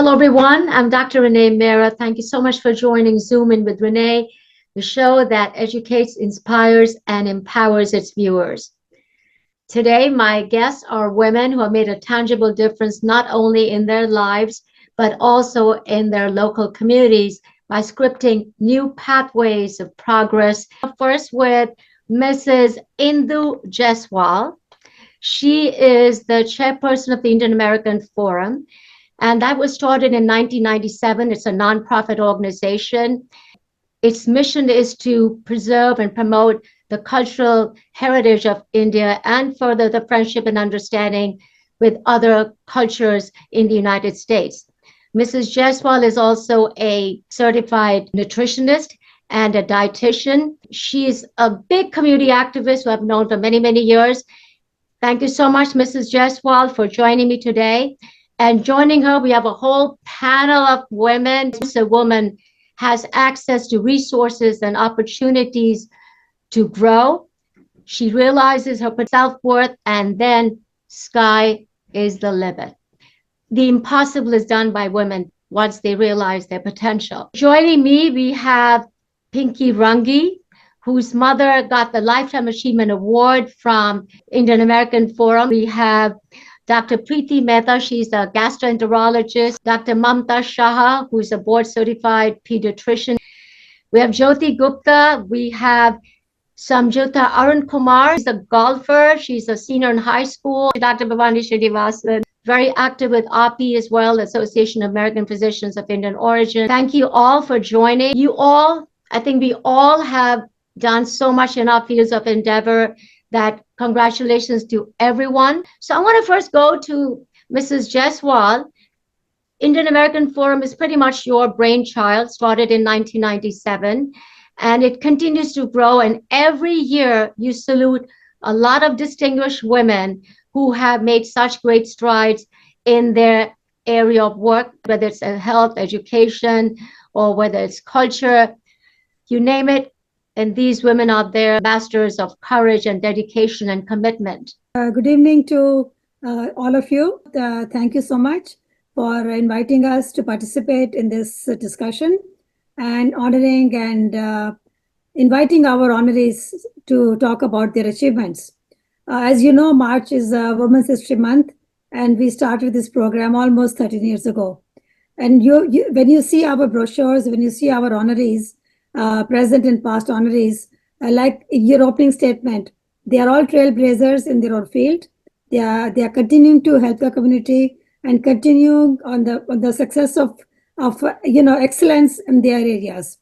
Hello, everyone. I'm Dr. Renee Mehrra. Thank you so much for joining Zoom In with Renee, the show that educates, inspires, and empowers its viewers. Today, my guests are women who have made a tangible difference not only in their lives, but also in their local communities by scripting new pathways of progress. First, with Mrs. Indu Jaiswal. She is the chairperson of the Indian American Forum, and that was started in 1997. It's a nonprofit organization. Its mission is to preserve and promote the cultural heritage of India and further the friendship and understanding with other cultures in the United States. Mrs. Jaiswal is also a certified nutritionist and a dietitian. She's a big community activist who I've known for many, many years. Thank you so much, Mrs. Jaiswal, for joining me today. And joining her, we have a whole panel of women. A woman has access to resources and opportunities to grow. She realizes her self-worth, and then sky is the limit. The impossible is done by women once they realize their potential. Joining me, we have Pinky Rangi, whose mother got the Lifetime Achievement Award from Indian American Forum. We have Dr. Preeti Mehta, she's a gastroenterologist. Dr. Mamta Shah, who's a board-certified pediatrician. We have Jyoti Gupta. We have Samjuta Arun Kumar. She's a golfer. She's a senior in high school. Dr. Bhavani Srinivasan, very active with API as well, Association of American Physicians of Indian Origin. Thank you all for joining. You all, I think we all have done so much in our fields of endeavor that congratulations to everyone. So I want to first go to Mrs. Jaiswal. Indian American Forum is pretty much your brainchild, started in 1997, and it continues to grow. And every year you salute a lot of distinguished women who have made such great strides in their area of work, whether it's health, education, or whether it's culture, you name it. And these women are their masters of courage and dedication and commitment. Good evening to all of you. Thank you so much for inviting us to participate in this discussion and honoring and inviting our honorees to talk about their achievements. As you know, March is Women's History Month, and we started this program almost 13 years ago. And when you see our brochures, when you see our honorees, present and past honorees, like your opening statement, they are all trailblazers in their own field. They are continuing to help the community and continuing on the success of excellence in their areas.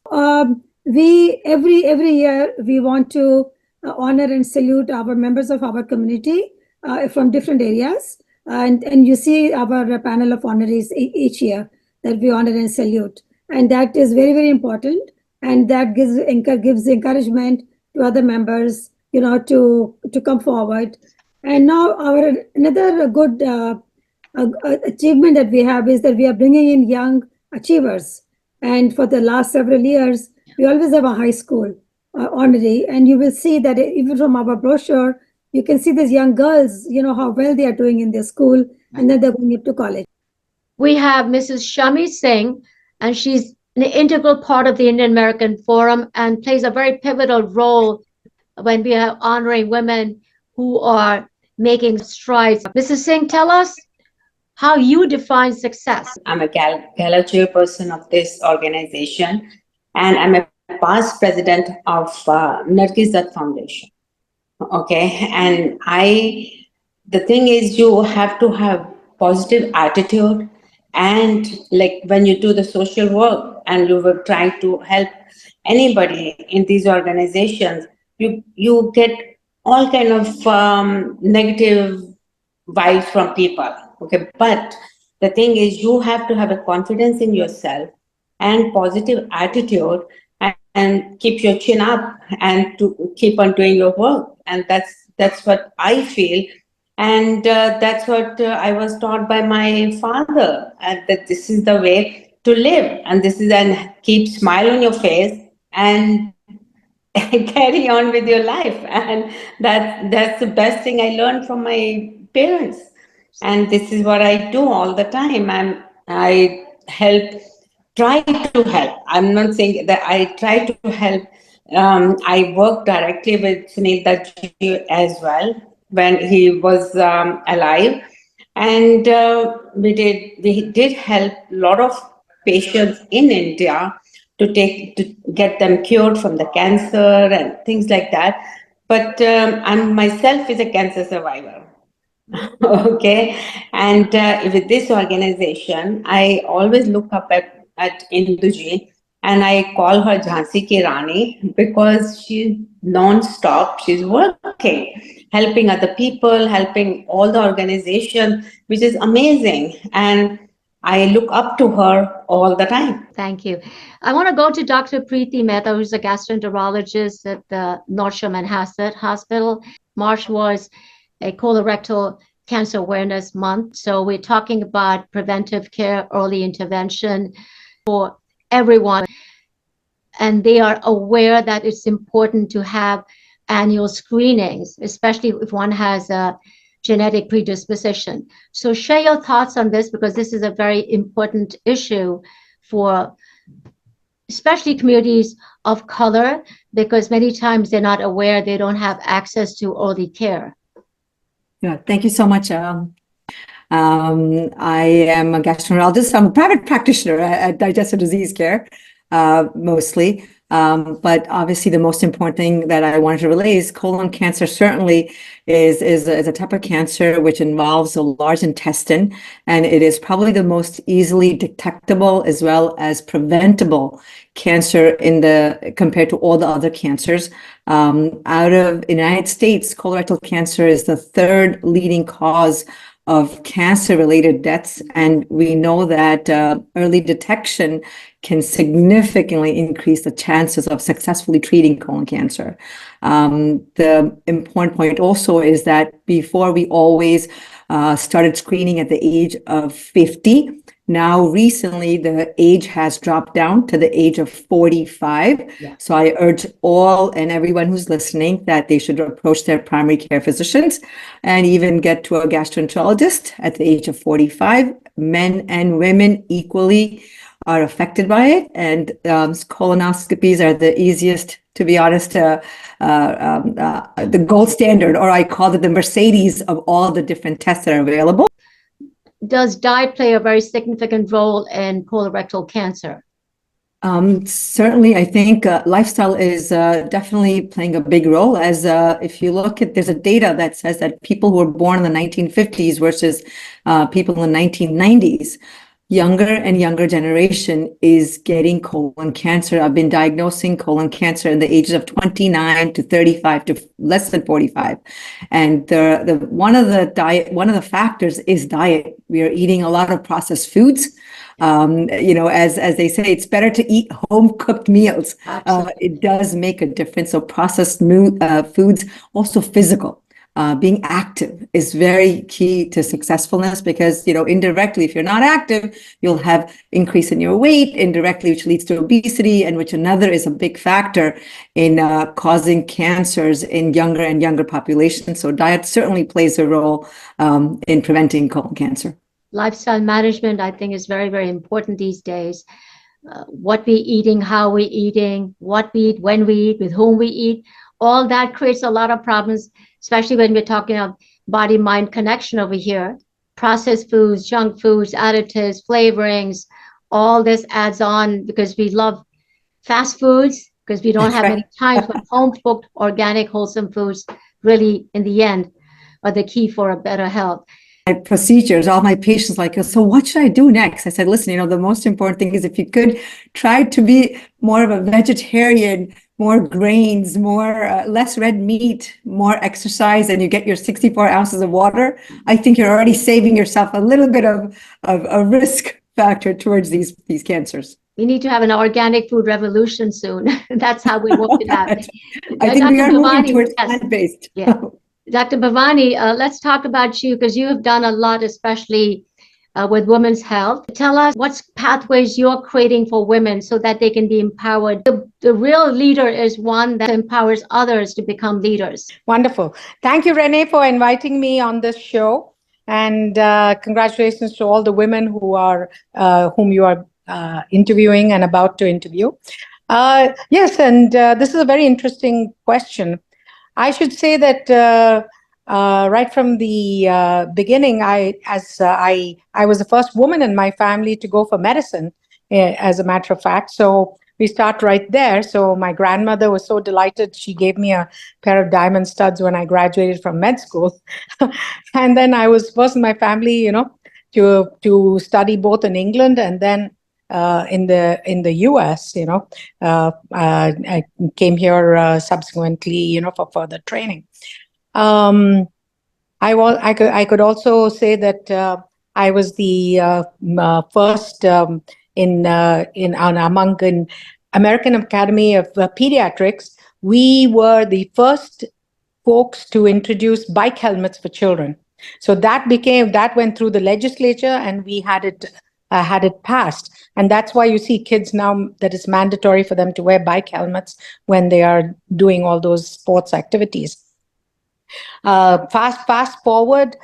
We every year we want to honor and salute our members of our community from different areas, and you see our panel of honorees each year that we honor and salute, and that is very, very important. And that gives encouragement to other members, to come forward. And now another good achievement that we have is that we are bringing in young achievers. And for the last several years, we always have a high school honoree, and you will see that even from our brochure, you can see these young girls, how well they are doing in their school, and then they're going into college. We have Mrs. Shami Singh, and she's an integral part of the Indian American Forum and plays a very pivotal role when we are honoring women who are making strides. Mrs. Singh, tell us how you define success. I'm a gala chairperson of this organization, and I'm a past president of Nargis Dutt Foundation. Okay, and the thing is, you have to have positive attitude. And like when you do the social work and you were trying to help anybody in these organizations, you get all kind of negative vibes from people. Okay, but the thing is, you have to have a confidence in yourself and positive attitude, and keep your chin up and to keep on doing your work. And that's what I feel. And that's what I was taught by my father, that this is the way to live. And and keep smile on your face and carry on with your life. And that's the best thing I learned from my parents. And this is what I do all the time. I help, try to help. I'm not saying that I try to help. I work directly with Sunil Daji as well when he was alive, and we did help a lot of patients in India to get them cured from the cancer and things like that. But I'm myself is a cancer survivor. Okay, and with this organization, I always look up at Induji, and I call her Jhansi Ki Rani because she's non-stop. She's working, helping other people, helping all the organization, which is amazing. And I look up to her all the time. Thank you. I want to go to Dr. Preeti Mehta, who's a gastroenterologist at the North Shore Manhasset Hospital. March was a colorectal cancer awareness month. So we're talking about preventive care, early intervention for everyone. And they are aware that it's important to have annual screenings, especially if one has a genetic predisposition. So share your thoughts on this, because this is a very important issue for especially communities of color, because many times they're not aware, they don't have access to early care. Yeah, thank you so much. I am a gastroenterologist. I'm a private practitioner at Digestive Disease Care, mostly. But obviously, the most important thing that I wanted to relay is colon cancer certainly is a type of cancer which involves the large intestine, and it is probably the most easily detectable as well as preventable cancer compared to all the other cancers. Out of the United States, colorectal cancer is the third leading cause of cancer-related deaths, and we know that early detection can significantly increase the chances of successfully treating colon cancer. The important point also is that before we always started screening at the age of 50. Now, recently, the age has dropped down to the age of 45. Yeah. So I urge all and everyone who's listening that they should approach their primary care physicians and even get to a gastroenterologist at the age of 45. Men and women equally are affected by it, and colonoscopies are the easiest, to be honest, the gold standard, or I call it the Mercedes of all the different tests that are available. Does diet play a very significant role in colorectal cancer? Certainly, I think lifestyle is definitely playing a big role. As if you look at, there's a data that says that people who were born in the 1950s versus people in the 1990s, younger and younger generation is getting colon cancer. I've been diagnosing colon cancer in the ages of 29 to 35 to less than 45. And one of the factors is diet. We are eating a lot of processed foods. As they say, it's better to eat home cooked meals. It does make a difference. So processed foods, also physical. Being active is very key to successfulness, because, indirectly, if you're not active, you'll have increase in your weight indirectly, which leads to obesity, and which another is a big factor in causing cancers in younger and younger populations. So diet certainly plays a role in preventing colon cancer. Lifestyle management, I think, is very, very important these days. What we're eating, how we're eating, what we eat, when we eat, with whom we eat, all that creates a lot of problems, especially when we're talking of body-mind connection over here. Processed foods, junk foods, additives, flavorings, all this adds on, because we love fast foods, because we don't have many times, but home-cooked, organic, wholesome foods really, in the end, are the key for a better health. My procedures, all my patients like, so what should I do next? I said, listen, the most important thing is if you could try to be more of a vegetarian, more grains, less red meat, more exercise, and you get your 64 ounces of water, I think you're already saving yourself a little bit of a risk factor towards these cancers. We need to have an organic food revolution soon. That's how we work it out. I think we are moving towards plant-based. Yeah. Dr. Bhavani, let's talk about you, because you have done a lot, especially with women's health. Tell us what pathways you're creating for women so that they can be empowered. The real leader is one that empowers others to become leaders. Wonderful. Thank you, Renee, for inviting me on this show. And congratulations to all the women whom you are interviewing and about to interview. Yes, and this is a very interesting question. I should say that right from the beginning, I was the first woman in my family to go for medicine, as a matter of fact. So we start right there. So my grandmother was so delighted. She gave me a pair of diamond studs when I graduated from med school. And then I was first in my family, to study both in England and then in the US. I came here subsequently, for further training. I could also say that I was the first among American Academy of Pediatrics. We were the first folks to introduce bike helmets for children. So that went through the legislature, and we had it passed. And that's why you see kids now that it's mandatory for them to wear bike helmets when they are doing all those sports activities. Fast forward,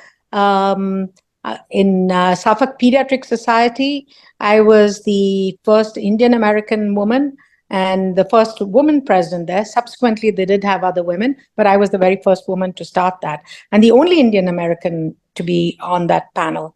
in Suffolk Pediatric Society, I was the first Indian American woman and the first woman president there. Subsequently, they did have other women, but I was the very first woman to start that, and the only Indian American to be on that panel.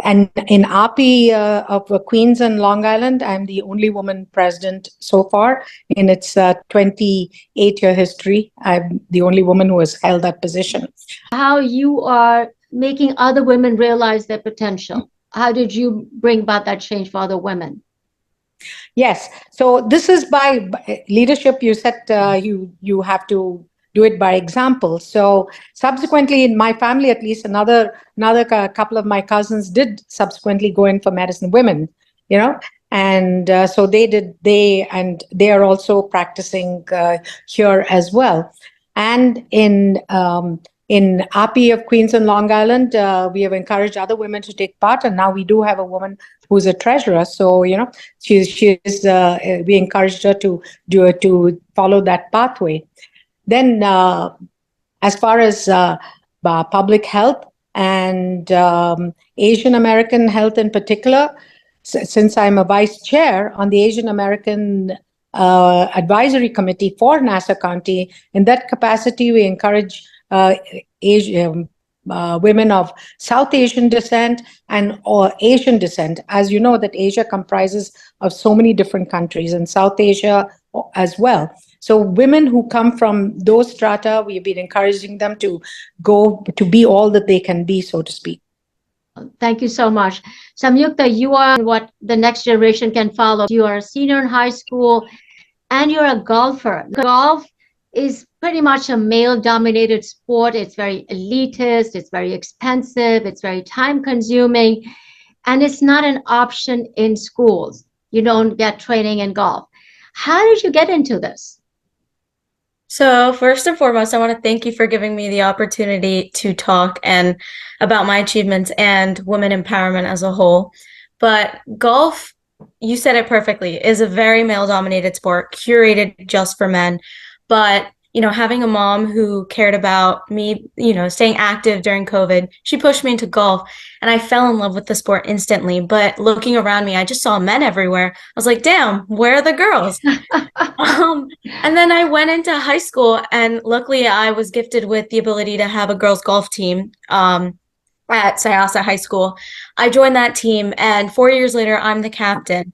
And in API of Queens and Long Island, I'm the only woman president so far in its 28-year history. I'm the only woman who has held that position. How you are making other women realize their potential. How did you bring about that change for other women? Yes. So this is by leadership. You said you have to do it by example. So subsequently, in my family, at least another couple of my cousins did subsequently go in for medicine, women, and so they are also practicing here as well. And in API of Queens and Long Island, we have encouraged other women to take part, and now we do have a woman who's a treasurer. So we encouraged her to follow that pathway. Then, as far as public health and Asian American health in particular, since I'm a vice chair on the Asian American Advisory Committee for Nassau County, in that capacity, we encourage women of South Asian descent or Asian descent. As you know, that Asia comprises of so many different countries, and South Asia as well. So women who come from those strata, we've been encouraging them to go to be all that they can be, so to speak. Thank you so much. Samyukta, you are what the next generation can follow. You are a senior in high school and you're a golfer. Golf is pretty much a male-dominated sport. It's very elitist, it's very expensive, it's very time-consuming, and it's not an option in schools. You don't get training in golf. How did you get into this? So first and foremost, I want to thank you for giving me the opportunity to talk and about my achievements and women empowerment as a whole. But golf, you said it perfectly, is a very male-dominated sport, curated just for men. But having a mom who cared about me, staying active during COVID, she pushed me into golf and I fell in love with the sport instantly. But looking around me, I just saw men everywhere. I was like, damn, where are the girls? And then I went into high school, and luckily I was gifted with the ability to have a girls golf team at Syosset High School. I joined that team, and 4 years later, I'm the captain.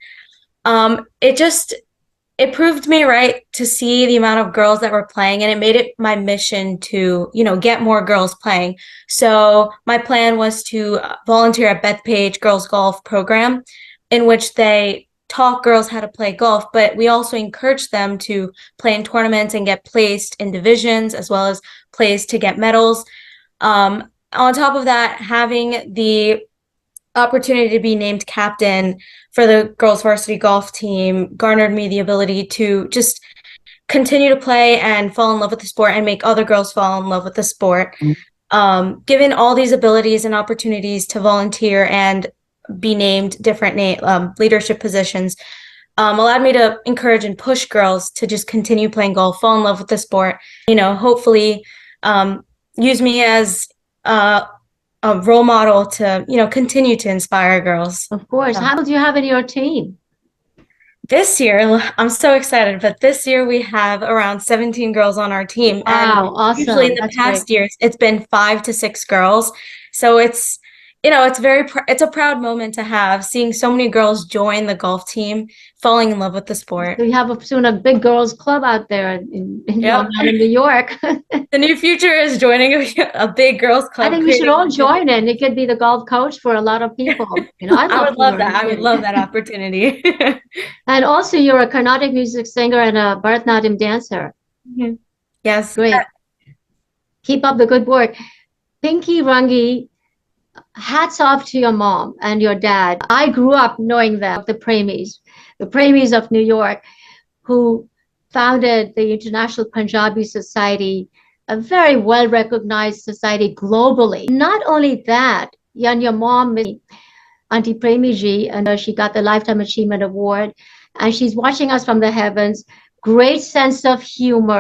It proved me right to see the amount of girls that were playing, and it made it my mission to, get more girls playing. So my plan was to volunteer at Bethpage Girls Golf Program, in which they taught girls how to play golf, but we also encouraged them to play in tournaments and get placed in divisions, as well as placed to get medals. On top of that, having the opportunity to be named captain for the girls varsity golf team garnered me the ability to just continue to play and fall in love with the sport and make other girls fall in love with the sport. Given all these abilities and opportunities to volunteer and be named different leadership positions, allowed me to encourage and push girls to just continue playing golf, fall in love with the sport, hopefully use me as a role model to, continue to inspire girls. Of course. Yeah. How many do you have in your team? This year, I'm so excited, but this year we have around 17 girls on our team. Wow, And usually awesome. in the That's past great. years, it's been 5 to 6 girls. So it's a proud moment to have, seeing so many girls join the golf team, falling in love with the sport. So you have soon a big girls club out there in Yep. Long Island, New York. The new future is joining a big girls club. I think we should creating all a- join in. It could be the golf coach for a lot of people. I I love would love that. to I would learn. love that opportunity. And also, you're a Carnatic music singer and a Bharatanatyam dancer. Yes. Great. Keep up the good work. Pinky Rangi, hats off to your mom and your dad. I grew up knowing them, the Premies of New York, who founded the International Punjabi Society, a very well-recognized society globally. Not only that, and your mom, Auntie Premi ji, and she got the Lifetime Achievement Award, and she's watching us from the heavens. Great sense of humor,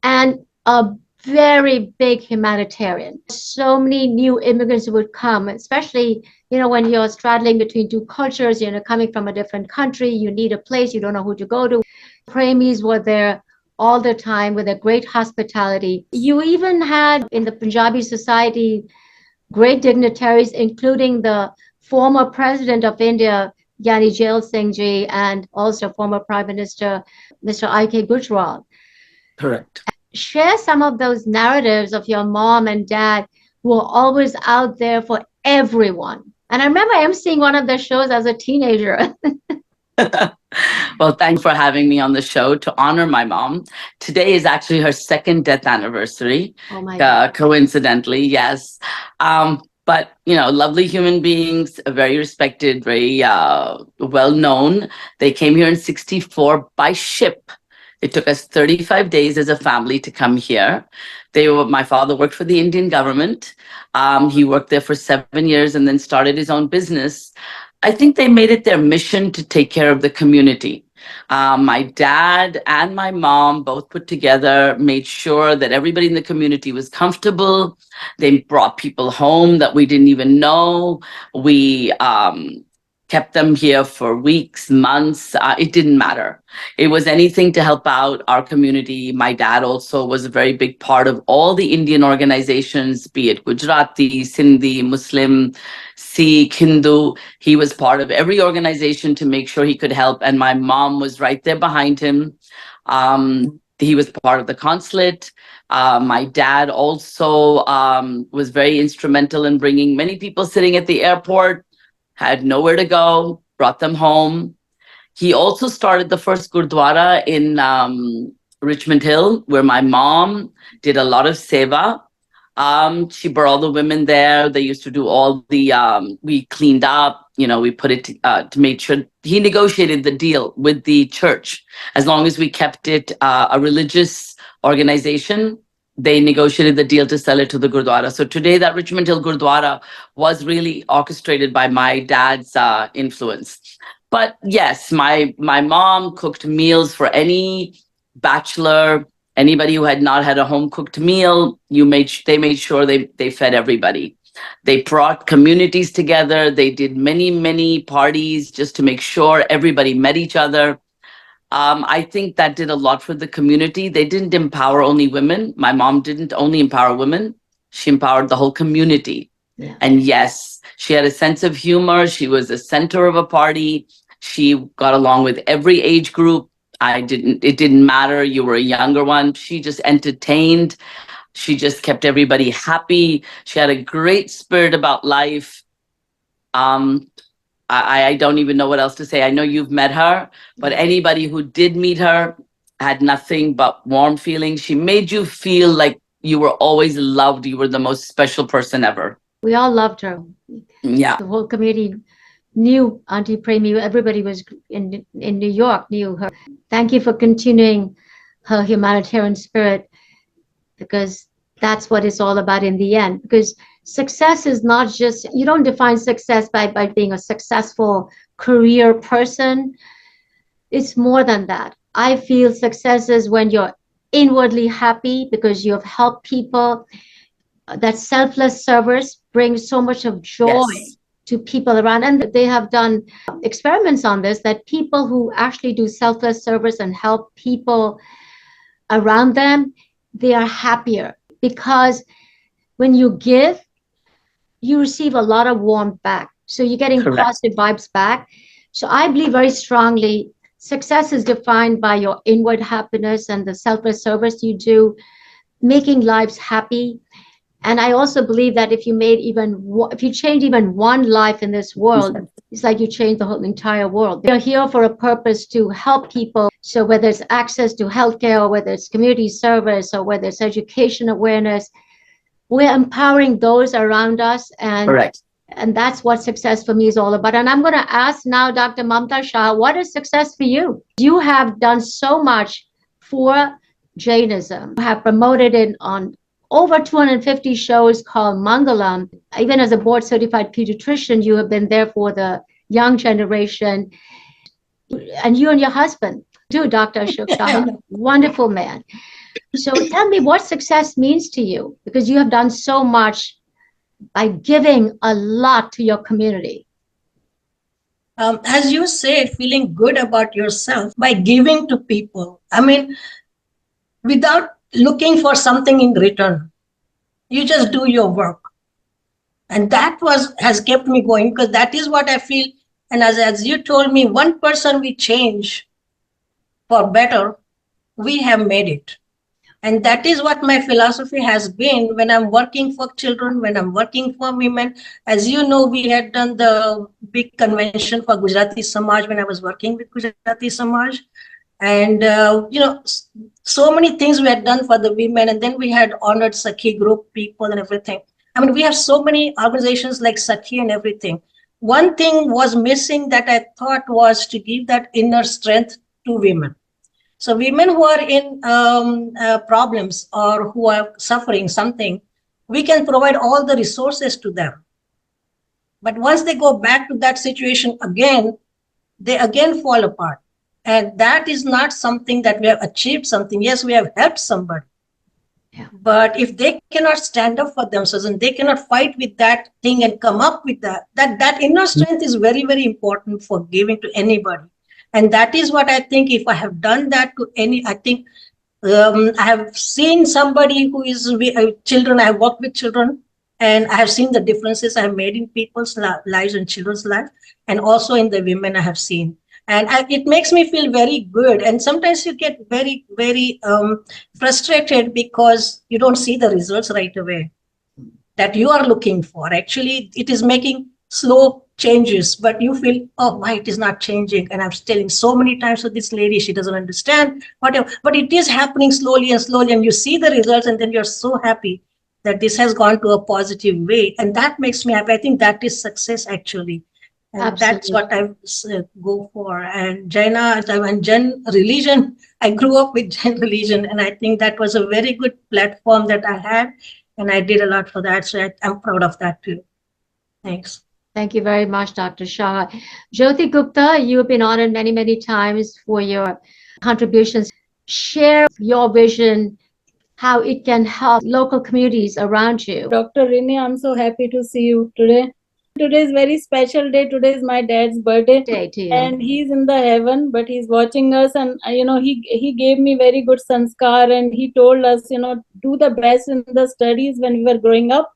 and a very big humanitarian. So many new immigrants would come, especially, when you're straddling between two cultures, coming from a different country, you need a place, you don't know who to go to. Premies were there all the time with a great hospitality. You even had in the Punjabi society great dignitaries, including the former president of India, Yani Jail Singh ji, and also former Prime Minister, Mr. I.K. Gujral. Correct. Share some of those narratives of your mom and dad who were always out there for everyone. And I remember emceeing one of their shows as a teenager. Well, thanks for having me on the show to honor my mom. Today is actually her second death anniversary. Oh my God. Coincidentally, yes. But, lovely human beings, very respected, very well known. They came here in 1964 by ship. It took us 35 days as a family to come here. My father worked for the Indian government. He worked there for 7 years and then started his own business. I think they made it their mission to take care of the community. My dad and my mom both put together, made sure that everybody in the community was comfortable. They brought people home that we didn't even know. We kept them here for weeks, months. It didn't matter. It was anything to help out our community. My dad also was a very big part of all the Indian organizations, be it Gujarati, Sindhi, Muslim, Sikh, Hindu. He was part of every organization to make sure he could help. And my mom was right there behind him. He was part of the consulate. My dad also was very instrumental in bringing many people sitting at the airport, had nowhere to go, brought them home. He also started the first Gurdwara in Richmond Hill, where my mom did a lot of seva. She brought all the women there. They used to do all the, we cleaned up, we put it to make sure. He negotiated the deal with the church. As long as we kept it a religious organization, they negotiated the deal to sell it to the Gurdwara. So today that Richmond Hill Gurdwara was really orchestrated by my dad's influence. But yes, my mom cooked meals for any bachelor, anybody who had not had a home cooked meal. They made sure they fed everybody. They brought communities together. They did many parties just to make sure everybody met each other. I think that did a lot for the community. They didn't empower only women. My mom didn't only empower women. She empowered the whole community. Yeah. And yes, she had a sense of humor. She was the center of a party. She got along with every age group. It didn't matter. You were a younger one. She just entertained. She just kept everybody happy. She had a great spirit about life. I don't even know what else to say. I know you've met her, but anybody who did meet her had nothing but warm feelings. She made you feel like you were always loved. You were the most special person ever. We all loved her. Yeah. The whole community knew Auntie Premi. Everybody was in New York knew her. Thank you for continuing her humanitarian spirit, because that's what it's all about in the end. Because success is not just, you don't define success by being a successful career person. It's more than that. I feel success is when you're inwardly happy because you've helped people. that selfless service brings so much of joy Yes. to people around. And they have done experiments on this, that people who actually do selfless service and help people around them, they are happier, because when you give, you receive a lot of warmth back. So you're getting Correct. positive vibes back. So I believe very strongly success is defined by your inward happiness and the selfless service you do, making lives happy. And I also believe that if you if you change even one life in this world, it's like you change the whole entire world. We're here for a purpose to help people. So whether it's access to healthcare, or whether it's community service, or whether it's education awareness, we're empowering those around us. Correct. And that's what success for me is all about. And I'm going to ask now Dr. Mamta Shah, what is success for you? You have done so much for Jainism. You have promoted it on over 250 shows called Mangalam. Even as a board certified pediatrician, you have been there for the young generation. And you and your husband too, Dr. Ashok Shah, wonderful man. So tell me what success means to you, because you have done so much by giving a lot to your community. As you say, feeling good about yourself by giving to people. I mean, without looking for something in return, you just do your work. And that has kept me going, because that is what I feel. And as you told me, one person we change for better, we have made it. And that is what my philosophy has been when I'm working for children, when I'm working for women. As you know, we had done the big convention for Gujarati Samaj when I was working with Gujarati Samaj. And, so many things we had done for the women. And then we had honored Sakhi group people and everything. I mean, we have so many organizations like Sakhi and everything. One thing was missing that I thought was to give that inner strength to women. So women who are in problems or who are suffering something, we can provide all the resources to them. But once they go back to that situation again, they again fall apart. And that is not something that we have achieved something. Yes, we have helped somebody. Yeah. But if they cannot stand up for themselves and they cannot fight with that thing and come up with that inner strength is very, very important for giving to anybody. And that is what I think, if I have done that to I think I have seen somebody who is children, I have worked with children, and I have seen the differences I have made in people's lives and children's lives, and also in the women I have seen. And it makes me feel very good. And sometimes you get very, very frustrated because you don't see the results right away that you are looking for. Actually, it is making slow changes, but you feel, oh, why it is not changing? And I'm telling so many times to this lady, she doesn't understand, whatever. But it is happening slowly and slowly, and you see the results, and then you're so happy that this has gone to a positive way. And that makes me happy. I think that is success, actually. And Absolutely. That's what I go for. And Jaina and Jain religion, I grew up with Jain religion, and I think that was a very good platform that I had, and I did a lot for that. So I'm proud of that too. Thanks. Thank you very much, Dr. Shah. Jyoti Gupta, you have been honored many, many times for your contributions. Share your vision, how it can help local communities around you. Dr. Renee, I'm so happy to see you today. Today is very special day. Today is my dad's birthday, and he's in the heaven, but he's watching us. And he gave me very good sanskar, and he told us, do the best in the studies when we were growing up,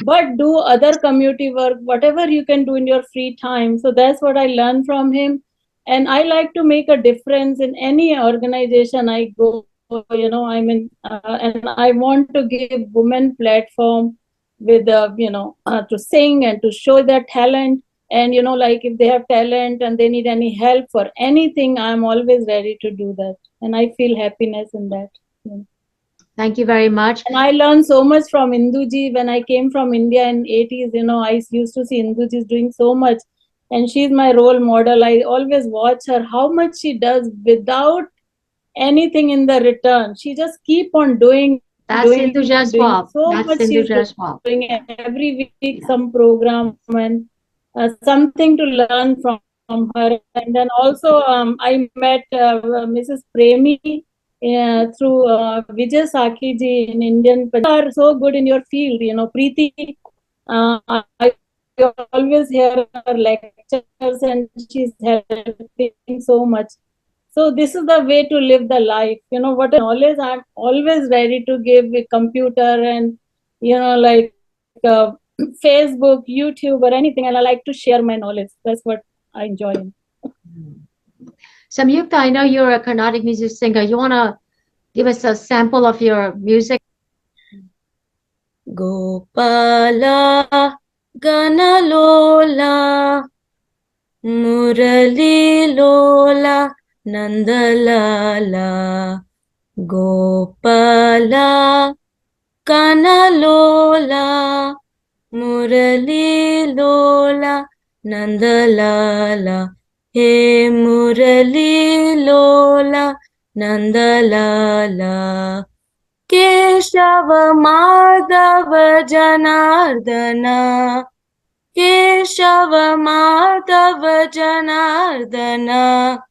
but do other community work, whatever you can do in your free time. So that's what I learned from him. And I like to make a difference in any organization I go, and I want to give women platform with, to sing and to show their talent. And, if they have talent and they need any help for anything, I'm always ready to do that. And I feel happiness in that. Thank you very much. And I learned so much from Induji. When I came from India in 80s, I used to see Induji doing so much. And she's my role model. I always watch her, how much she does without anything in the return. She just keep on doing. That's Induja's fault. So much she's doing every week, some program, and something to learn from her. And then also I met Mrs. Premi through Vijay Sakhi ji in Indian. You are so good in your field, Preeti. I always hear her lectures and she's helping so much. So this is the way to live the life. What knowledge I'm always ready to give with computer and, Facebook, YouTube or anything. And I like to share my knowledge. That's what I enjoy. Samyukta, I know you're a Carnatic music singer. You want to give us a sample of your music? Gopala Ganalola Murali Lola Nandalala Gopala Ganalola Murali Lola Nandalala He Murali Lola Nandalala Keshava Madhava Janardana Keshava Madhava Janardana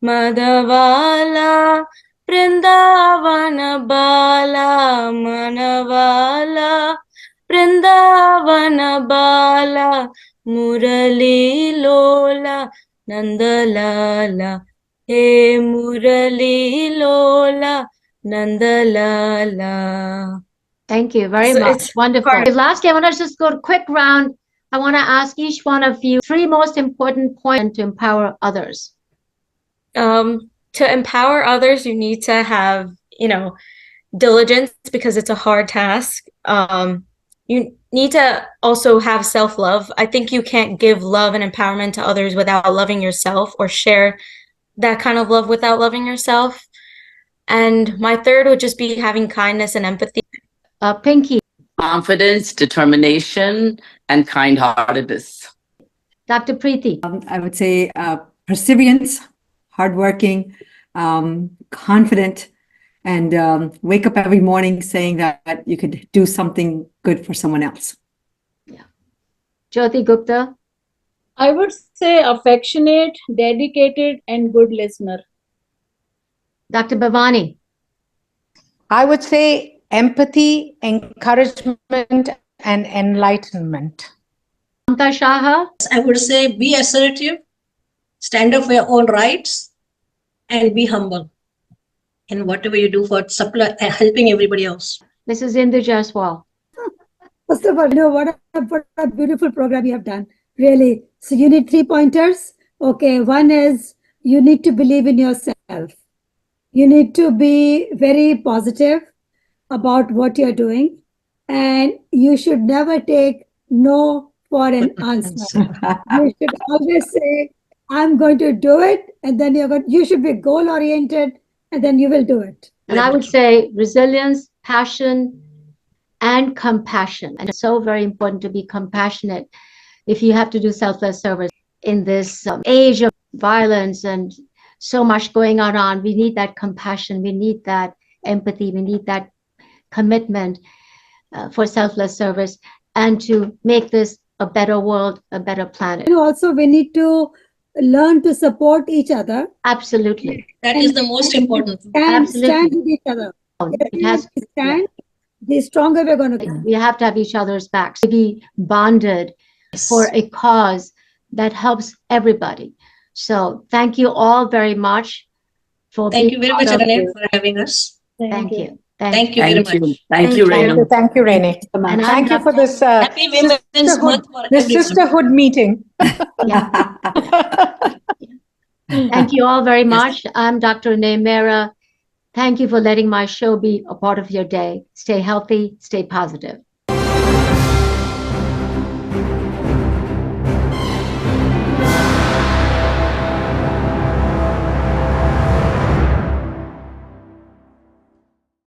Madhavala Vrindavana Bala Manavala Vrindavana Bala Murali Lola Nandalala He Murali Lola Nandalala. Thank you very much. Wonderful. Last game, I want to just go a quick round. I want to ask each one of you 3 most important points to empower others. To empower others, you need to have, diligence because it's a hard task. You need to also have self-love. I think you can't give love and empowerment to others without loving yourself, or share that kind of love without loving yourself. And my third would just be having kindness and empathy. Pinky. Confidence, determination, and kind-heartedness. Dr. Preeti. I would say perseverance, hardworking, confident, and wake up every morning saying that you could do something good for someone else. Yeah. Jyoti Gupta. I would say affectionate, dedicated, and good listener. Dr. Bhavani. I would say empathy, encouragement, and enlightenment. Mamta Shaha. I would say be assertive, stand up for your own rights, and be humble in whatever you do for helping everybody else. This is Indu Jaswal. First of all, what a beautiful program you have done. Really. So you need 3 pointers. Okay. One is you need to believe in yourself. You need to be very positive about what you're doing. And you should never take no for an answer. You should always say, I'm going to do it. And then you should be goal oriented, and then you will do it. And I would say resilience, passion, and compassion. And it's so very important to be compassionate if you have to do selfless service in this age of violence and so much going on. We need that compassion. We need that empathy. We need that commitment for selfless service and to make this a better world, a better planet. Also, we need to learn to support each other. Absolutely. That is the most important. Stand with each other. It has to stand. The stronger we're going to be. We have to have each other's backs to be bonded for a cause that helps everybody. So thank you all very much for Thank you very much, Renee, for having us. Thank you. Thank you very much. Thank you, Renee. Thank you, Renee. And thank you for this Happy Women's Month for this everyone. sisterhood meeting. Yeah. Thank you all very much. I'm Dr. Renee Mehrra. Thank you for letting my show be a part of your day. Stay healthy, stay positive.